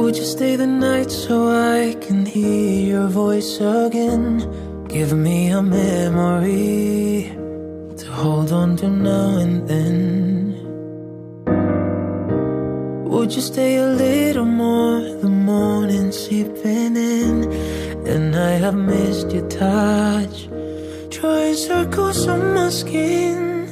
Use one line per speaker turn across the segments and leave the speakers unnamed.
Would you stay the night so I can hear your voice again? Give me a memory to hold on to now and then. Would you stay a little more? The morning seeping in, and I have missed your touch, drawing circles on my skin.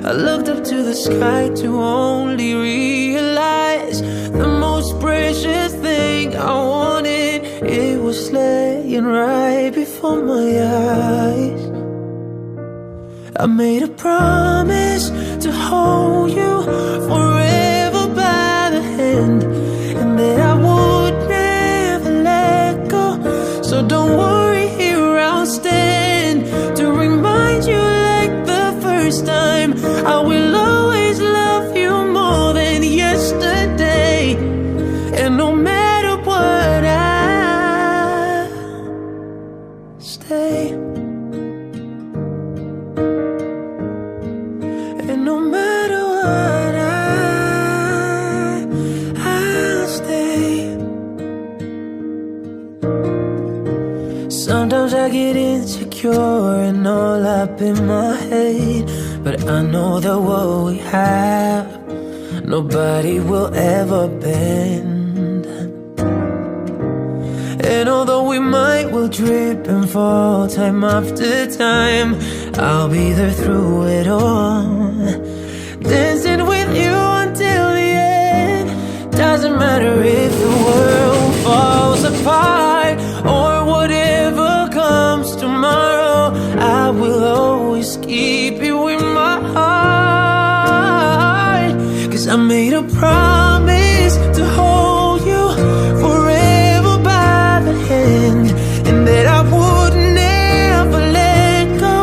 I looked up to the sky to only realize the most precious thing I wanted, it was laying right before my eyes. I made a promise to hold you forever by the hand, and that I would never let go. So don't worry, here I'll stand to remind you like the first time. I will always love you more than yesterday, and no matter what, I stay. And no matter what, I'll stay. Sometimes I get insecure and all up in my head, but I know that what we have, nobody will ever bend. And although we might will trip and fall time after time, I'll be there through it all, dancing with you until the end. Doesn't matter if the world falls apart or whatever comes tomorrow, I will always keep you in my heart. 'Cause I made a promise to hold you forever by the hand, and that I would never let go.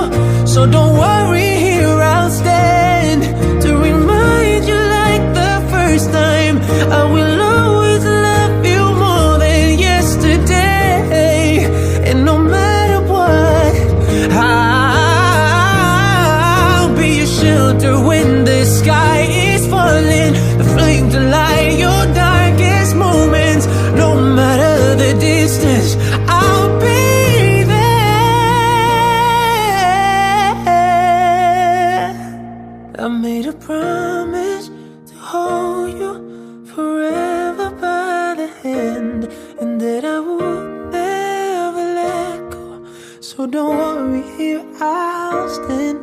So don't worry, here I'll stand to remind you like the first time. I will always love you more than yesterday, and no matter what, I'll be your shelter when the sky is falling, the flame to light your darkest moments. No matter the distance, I'll be there. I made a promise to hold you forever by the hand, and that I would never let go. So don't worry, here I'll stand